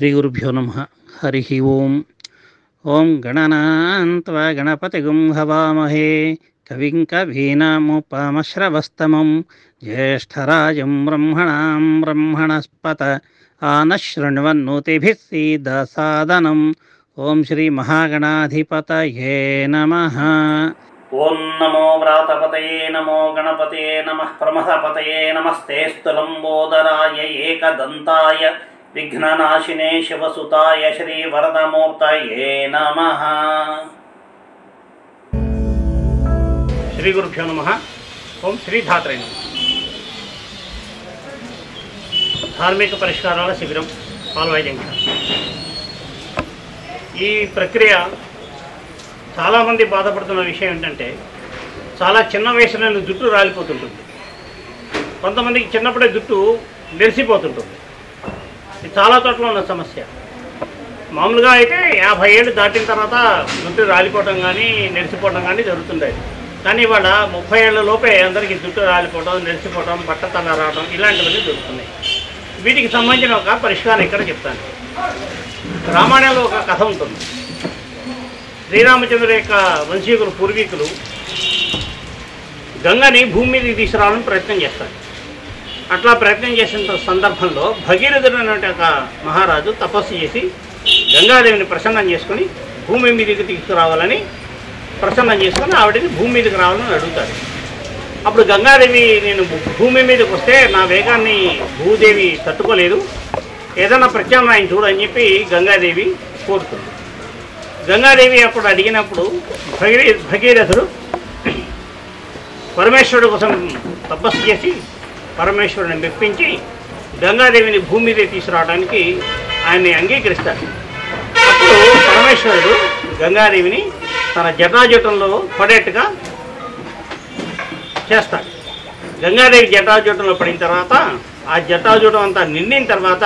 శ్రీగురుభ్యో నమః. హరి ఓం. ఓం గణనాన్త్వా గణపతిగుం హవామహే కవిం కవీనాముపమశ్రవస్తమం జ్యేష్ఠరాజం బ్రహ్మణాం బ్రహ్మణస్పత ఆనశృణ్వన్నోతిభిः సీదసాదనం. ఓం శ్రీ మహాగణాధిపతయే నమః. ఓం నమో వ్రాతపతయే నమో గణపతయే నమః ప్రమథపతయే నమస్తేస్తు లంబోదరాయ ఏకదంతాయ విఘ్ననాశినే శివసుతాయ శ్రీవరదమూర్తయే నమః. శ్రీ గురుభ్యో నమః. ఓం శ్రీధాత్రే నమః. ధార్మిక పరిష్కారాల శిబిరం పాల్వాయి జంక్షన్. ఈ ప్రక్రియ చాలామంది బాధపడుతున్న విషయం ఏంటంటే చాలా చిన్న వయసులో జుట్టు రాలిపోతుంటుంది. కొంతమందికి చిన్నప్పుడే జుట్టు నెరిసిపోతుంటుంది. ఇది చాలా చోట్ల ఉన్న సమస్య. మామూలుగా అయితే 50 ఏళ్ళు దాటిన తర్వాత జుట్టు రాలిపోవటం కానీ నెరిసిపోవటం కానీ జరుగుతుండేది. కానీ ఇవాళ 30 ఏళ్ళ లోపే అందరికీ జుట్టు రాలిపోవడం, నెరిసిపోవడం, బట్టతల రావడం ఇలాంటివన్నీ జరుగుతున్నాయి. వీటికి సంబంధించిన ఒక పరిష్కారం ఇక్కడ చెప్తాను. రామాయణంలో ఒక కథ ఉంటుంది. శ్రీరామచంద్రుడి యొక్క వంశీకులు పూర్వీకులు గంగని భూమి మీదకి తీసుకురావాలని ప్రయత్నం చేస్తారు. అట్లా ప్రయత్నం చేసిన సందర్భంలో భగీరథుడు అనే ఒక మహారాజు తపస్సు చేసి గంగాదేవిని ప్రసన్నం చేసుకొని భూమి మీదకి తీసుకురావాలని ప్రసన్నం చేసుకొని ఆవిడని భూమి మీదకి రావాలని అడుగుతారు. అప్పుడు గంగాదేవి, నేను భూమి మీదకి వస్తే నా వేగాన్ని భూదేవి తట్టుకోలేదు, ఏదైనా ప్రత్యామ్నాయం చూడని చెప్పి గంగాదేవి కోరుతుంది. గంగాదేవి అప్పుడు అడిగినప్పుడు భగీరథుడు పరమేశ్వరుడు కోసం తపస్సు చేసి పరమేశ్వరుని మెప్పించి గంగాదేవిని భూమి మీద తీసుకురావడానికి ఆయన్ని అంగీకరిస్తాడు. అప్పుడు పరమేశ్వరుడు గంగాదేవిని తన జటాజూటంలో పడేట్టుగా చేస్తాడు. గంగాదేవి జటాజూటంలో పడిన తర్వాత ఆ జటాజూటం అంతా నిండిన తర్వాత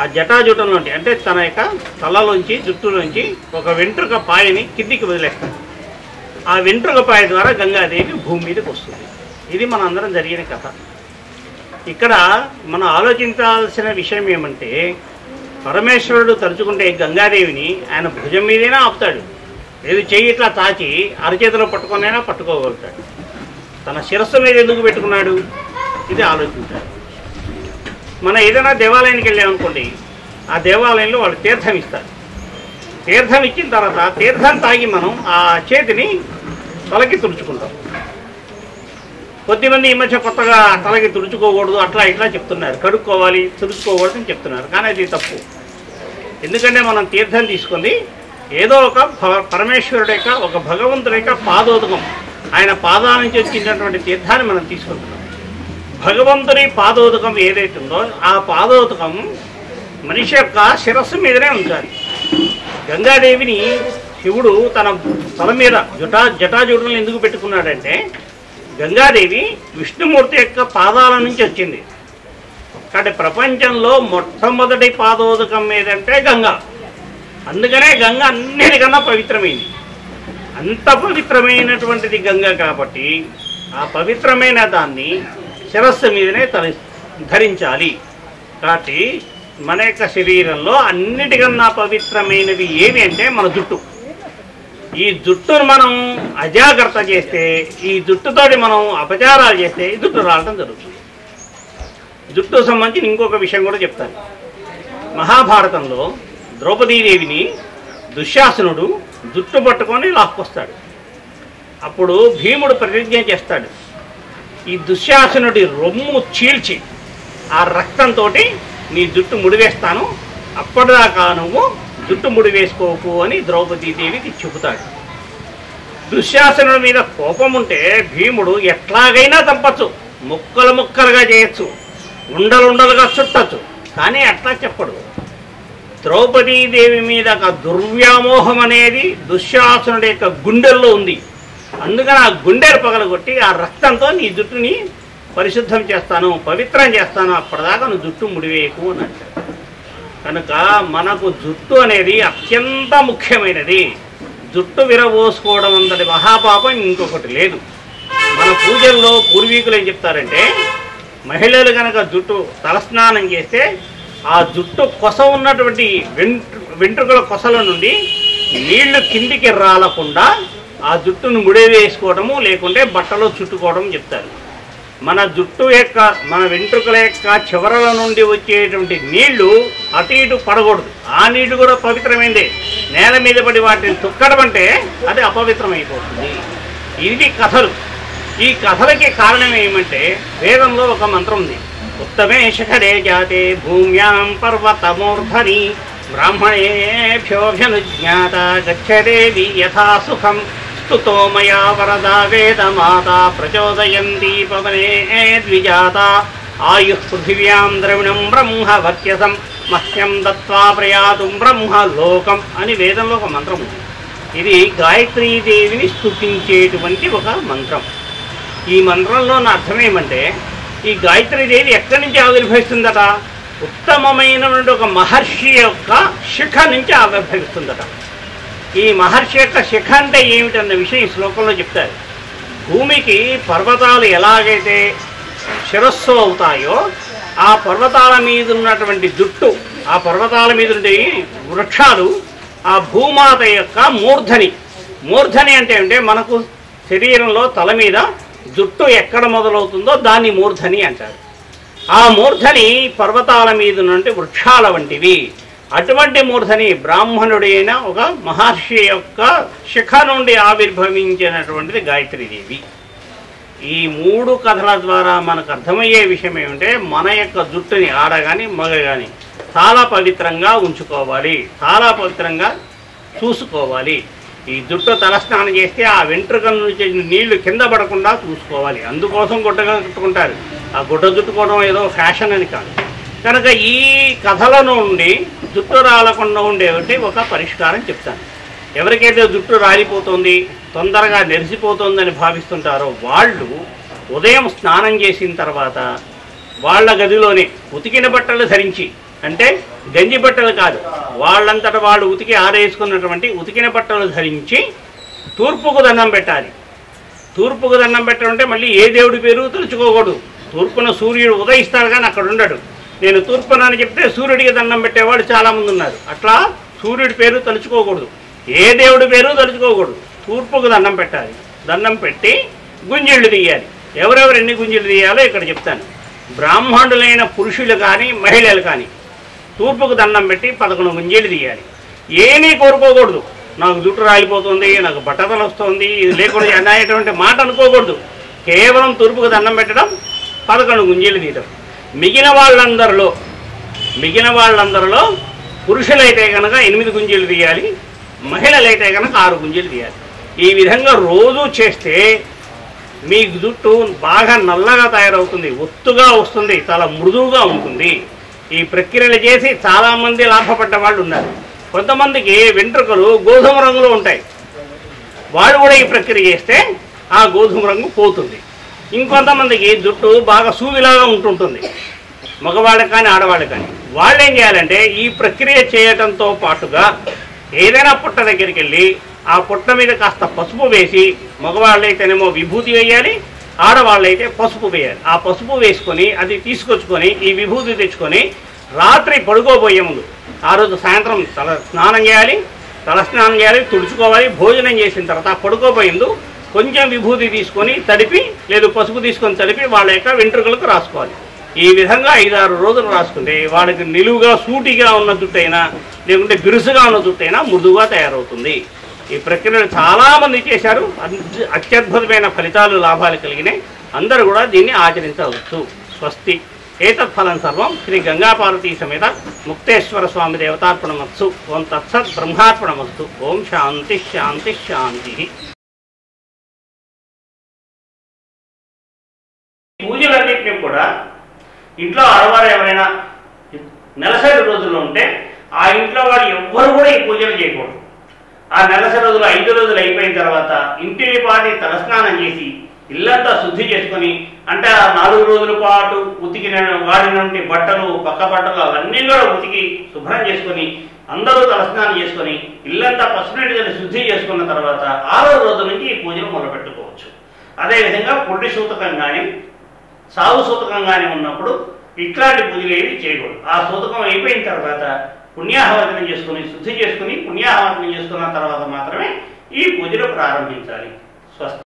ఆ జటాజూటంలోంచి అంటే తన యొక్క తలలోంచి జుట్టులోంచి ఒక వెంట్రుక పాయని కిందికి వదిలేస్తాడు. ఆ వెంట్రుక పాయ ద్వారా గంగాదేవి భూమి మీదకి వస్తుంది. ఇది మన అందరం జరిగిన కథ. ఇక్కడ మనం ఆలోచించాల్సిన విషయం ఏమంటే, పరమేశ్వరుడు తలుచుకుంటే గంగాదేవిని ఆయన భుజం మీదైనా ఆపుతాడు, లేదు చెయ్యి ఇట్లా తాచి అరచేతిలో పట్టుకొనైనా పట్టుకోగలుగుతాడు. తన శిరస్సు మీద ఎందుకు పెట్టుకున్నాడు? ఇది ఆలోచించాడు. మనం ఏదైనా దేవాలయానికి వెళ్ళామనుకోండి, ఆ దేవాలయంలో వాళ్ళు తీర్థం ఇస్తారు. తీర్థం ఇచ్చిన తర్వాత తీర్థం తాగి మనం ఆ చేతిని తలకి తుడుచుకుంటాం. కొద్దిమంది ఈ మధ్య కొత్తగా తలకి తుడుచుకోకూడదు అట్లా ఇట్లా చెప్తున్నారు, కడుక్కోవాలి తుడుచుకోకూడదు అని చెప్తున్నారు. కానీ అది తప్పు. ఎందుకంటే మనం తీర్థం తీసుకుంది ఏదో ఒక పరమేశ్వరుడు యొక్క, ఒక భగవంతుడి యొక్క పాదోదకం, ఆయన పాదాల నుంచి వచ్చినటువంటి తీర్థాన్ని మనం తీసుకుంటున్నాం. భగవంతుని పాదోదకం ఏదైతే ఉందో ఆ పాదోదకం మనిషి యొక్క శిరస్సు మీదనే ఉంచాలి. గంగాదేవిని శివుడు తన తల మీద జటాజూటలను ఎందుకు పెట్టుకున్నాడంటే, గంగాదేవి విష్ణుమూర్తి యొక్క పాదాల నుంచి వచ్చింది. కాబట్టి ప్రపంచంలో మొట్టమొదటి పాదోదకం ఏదంటే గంగా. అందుకనే గంగ అన్నిటికన్నా పవిత్రమైంది. అంత పవిత్రమైనటువంటిది గంగ కాబట్టి ఆ పవిత్రమైన దాన్ని శిరస్సు మీదనే ధరించాలి. కాబట్టి మన యొక్క శరీరంలో అన్నిటికన్నా పవిత్రమైనది ఏమి అంటే మన జుట్టు. ఈ జుట్టును మనం అజాగ్రత్త చేస్తే, ఈ జుట్టుతోటి మనం అపచారాలు చేస్తే ఈ జుట్టు రావడం జరుగుతుంది. జుట్టుకు సంబంధించి ఇంకొక విషయం కూడా చెప్తాను. మహాభారతంలో ద్రౌపదీదేవిని దుశ్శాసనుడు జుట్టు పట్టుకొని లాక్కొస్తాడు. అప్పుడు భీముడు ప్రతిజ్ఞ చేస్తాడు, ఈ దుశ్శాసనుడి రొమ్ము చీల్చి ఆ రక్తంతో నీ జుట్టు ముడివేస్తాను, అప్పటిదాకా నువ్వు జుట్టు ముడివేసుకోకు అని ద్రౌపదీదేవికి చెబుతాడు. దుశ్శాసనుడి మీద కోపం ఉంటే భీముడు ఎట్లాగైనా చంపచ్చు, ముక్కలు ముక్కలుగా చేయొచ్చు, ఉండలుండలుగా చుట్టచ్చు. కానీ అట్లా చెప్పడు. ద్రౌపదీదేవి మీద ఒక దుర్వ్యామోహం అనేది దుశ్శాసనుడి యొక్క గుండెల్లో ఉంది. అందుకని ఆ గుండెలు పగలగొట్టి ఆ రక్తంతో నీ జుట్టుని పరిశుద్ధం చేస్తాను, పవిత్రం చేస్తాను, అప్పటిదాకా నువ్వు జుట్టు ముడివేయకు అని అంటాడు. కనుక మనకు జుట్టు అనేది అత్యంత ముఖ్యమైనది. జుట్టు విరబోసుకోవడం అంతటి మహాపాపం ఇంకొకటి లేదు. మన పూజల్లో పూర్వీకులు ఏం చెప్తారంటే, మహిళలు కనుక జుట్టు తలస్నానం చేస్తే ఆ జుట్టు కొస ఉన్నటువంటి వెంట్రుకల కొసల నుండి నీళ్లు కిందికి రాలకుండా ఆ జుట్టును ముడివేసుకోవడము లేకుంటే బట్టలో చుట్టుకోవడం చెప్తారు. మన జుట్టు యొక్క మన వెంట్రుకల యొక్క చివరల నుండి వచ్చేటువంటి నీళ్లు అటు ఇటు పడకూడదు. ఆ నీళ్లు కూడా పవిత్రమైందే. నేల మీద పడి వాటిని తొక్కడం అంటే అది అపవిత్రమైపోతుంది. ఇది కథలు. ఈ కథలకి కారణం ఏమంటే వేదంలో ఒక మంత్రం ఉంది. ఉత్తమే శిఖరే జాతే భూమ్యాం పర్వతమూర్ధని బ్రాహ్మణేభ్యోభ్యనుజ్ఞాత గచ్చదేవి యథా సుఖం స్తుతో మయా వరదా వేదమాత ప్రచోదయంతి పవనే ద్విజాత ఆయుః పృథివ్యాం ద్రవిణం బ్రహ్మ వర్చసం మహ్యం దత్వా ప్రయాతుం బ్రహ్మ లోకం అని వేదంలో ఒక మంత్రం ఉంది. ఇది గాయత్రీదేవిని స్తుతించేటువంటి ఒక మంత్రం. ఈ మంత్రంలో నా అర్థం ఏమంటే ఈ గాయత్రీదేవి ఎక్కడి నుంచి ఆవిర్భవిస్తుందట? ఉత్తమమైనటువంటి ఒక మహర్షి యొక్క శిఖ నుంచి ఆవిర్భవిస్తుందట. ఈ మహర్షి యొక్క శిఖ అంటే ఏమిటన్న విషయం ఈ శ్లోకంలో చెప్తారు. భూమికి పర్వతాలు ఎలాగైతే శిరస్సు అవుతాయో ఆ పర్వతాల మీద ఉన్నటువంటి జుట్టు, ఆ పర్వతాల మీద ఉండే వృక్షాలు ఆ భూమాత యొక్క మూర్ధని. మూర్ధని అంటే మనకు శరీరంలో తల మీద జుట్టు ఎక్కడ మొదలవుతుందో దాన్ని మూర్ధని అంటారు. ఆ మూర్ధని పర్వతాల మీద నుండి వృక్షాల వంటివి. అటువంటి మూర్ధని బ్రాహ్మణుడైన ఒక మహర్షి యొక్క శిఖ నుండి ఆవిర్భవించినటువంటిది గాయత్రీదేవి. ఈ మూడు కథల ద్వారా మనకు అర్థమయ్యే విషయం ఏమంటే మన యొక్క జుట్టుని ఆడ కానీ మగ కానీ చాలా పవిత్రంగా ఉంచుకోవాలి, చాలా పవిత్రంగా చూసుకోవాలి. ఈ జుట్టు తలస్నానం చేస్తే ఆ వెంట్రుకల నుంచి నీళ్లు కింద పడకుండా చూసుకోవాలి. అందుకోసం గుడ్డగా చుట్టుకుంటారు. ఆ గుడ్డ చుట్టుకోవడం ఏదో ఫ్యాషన్ అని కాదు. కనుక ఈ కథల నుండి జుట్టు రాలకుండా ఉండేటువంటి ఒక పరిష్కారం చెప్తాను. ఎవరికైతే జుట్టు రాలిపోతుంది, తొందరగా నెరిసిపోతుందని భావిస్తుంటారో వాళ్ళు ఉదయం స్నానం చేసిన తర్వాత వాళ్ళ గదిలోనే ఉతికిన బట్టలు ధరించి, అంటే గంజి బట్టలు కాదు, వాళ్ళంతటా వాళ్ళు ఉతికి ఆరేసుకున్నటువంటి ఉతికిన బట్టలు ధరించి తూర్పుకు దండం పెట్టాలి. తూర్పుకు దండం పెట్టడం అంటే మళ్ళీ ఏ దేవుడి పేరు తలుచుకోకూడదు. తూర్పున సూర్యుడు ఉదయిస్తాడు కానీ అక్కడ ఉండడు. నేను తూర్పున అని చెప్తే సూర్యుడికి దండం పెట్టేవాడు చాలామంది ఉన్నారు. అట్లా సూర్యుడి పేరు తలుచుకోకూడదు, ఏ దేవుడి పేరు తలుచుకోకూడదు. తూర్పుకు దండం పెట్టాలి. దండం పెట్టి గుంజిళ్ళు తీయాలి. ఎవరెవరు ఎన్ని గుంజిళ్ళు తీయాలో ఇక్కడ చెప్తాను. బ్రాహ్మణులైన పురుషులు కానీ మహిళలు కానీ తూర్పుకు దండం పెట్టి 11 గుంజీలు తీయాలి. ఏమీ కోరుకోకూడదు. నాకు జుట్టు రాలిపోతుంది, నాకు బట్టతలు వస్తుంది, ఇది లేకుండా అనేటువంటి మాట అనుకోకూడదు. కేవలం తూర్పుకు దండం పెట్టడం, 11 గుంజీలు తీయడం. మిగిలిన వాళ్ళందరిలో పురుషులైతే కనుక 8 గుంజీలు తీయాలి, మహిళలైతే కనుక 6 గుంజీలు తీయాలి. ఈ విధంగా రోజు చేస్తే మీ జుట్టు బాగా నల్లగా తయారవుతుంది, ఒత్తుగా వస్తుంది, చాలా మృదువుగా ఉంటుంది. ఈ ప్రక్రియలు చేసి చాలామంది లాభపడ్డ వాళ్ళు ఉన్నారు. కొంతమందికి వెంట్రుకలు గోధుమ రంగులో ఉంటాయి. వాళ్ళు కూడా ఈ ప్రక్రియ చేస్తే ఆ గోధుమ రంగు పోతుంది. ఇంకొంతమందికి జుట్టు బాగా సూదిలాగా ఉంటుంటుంది, మగవాళ్ళకి కానీ ఆడవాళ్ళకి కానీ. వాళ్ళు ఏం చేయాలంటే ఈ ప్రక్రియ చేయడంతో పాటుగా ఏదైనా పుట్ట దగ్గరికి వెళ్ళి ఆ పుట్ట మీద కాస్త పసుపు వేసి, మగవాళ్ళైతేనేమో విభూతి వేయాలి, ఆడవాళ్ళైతే పసుపు వేయాలి. ఆ పసుపు వేసుకొని అది తీసుకొచ్చుకొని ఈ విభూతి తెచ్చుకొని రాత్రి పడుకోబోయే ముందు, ఆ రోజు సాయంత్రం తలస్నానం చేయాలి, తుడుచుకోవాలి. భోజనం చేసిన తర్వాత పడుకోబోయే ముందు కొంచెం విభూతి తీసుకొని తడిపి, లేదు పసుపు తీసుకొని తడిపి వాళ్ళ యొక్క వెంట్రుకలకు రాసుకోవాలి. ఈ విధంగా 5-6 రోజులు రాసుకుంటే వాళ్ళకి నిలువుగా సూటిగా ఉన్న జుట్టైనా లేకుంటే బిరుసుగా ఉన్న జుట్టైనా మృదువుగా తయారవుతుంది. ఈ ప్రక్రియను చాలామంది చేశారు. అత్యద్భుతమైన ఫలితాలు, లాభాలు కలిగినాయి. అందరూ కూడా దీన్ని ఆచరించవచ్చు. స్వస్తి. ఏతత్ఫలం సర్వం శ్రీ గంగాపార్వతీ సమేత ముక్తేశ్వర స్వామి దేవతార్పణమస్తు. ఓం తత్సత్ బ్రహ్మార్పణమస్తు. ఓం శాంతి శాంతి శాంతి. పూజలన్నింటినీ కూడా ఇంట్లో ఆడవారు ఎవరైనా నెలసరి రోజుల్లో ఉంటే ఆ ఇంట్లో వాళ్ళు ఎవ్వరు కూడా ఈ పూజలు చేయకూడదు. ఆ నెలసరి రోజులు 5 రోజులు అయిపోయిన తర్వాత ఇంటిని పాటి తలస్నానం చేసి ఇల్లంతా శుద్ధి చేసుకొని, అంటే ఆ 4 రోజుల పాటు ఉతికిన వాడినటువంటి బట్టలు, పక్క బట్టలు అవన్నీ కూడా ఉతికి శుభ్రం చేసుకొని అందరూ తలస్నానం చేసుకొని ఇల్లంతా పసునీటితో శుద్ధి చేసుకున్న తర్వాత 6వ రోజు నుంచి ఈ పూజలు మొదలుపెట్టుకోవచ్చు. అదేవిధంగా పొడి సూతకం కానీ సాగు సూతకం కానీ ఉన్నప్పుడు ఇట్లాంటి పూజలు ఏవి చేయకూడదు. ఆ సూతకం అయిపోయిన తర్వాత పుణ్యాహవచనం చేసుకుని శుద్ధి చేసుకుని పుణ్యాహవచనం చేసుకున్న తర్వాత మాత్రమే ఈ పూజలు ప్రారంభించాలి. స్వస్తి.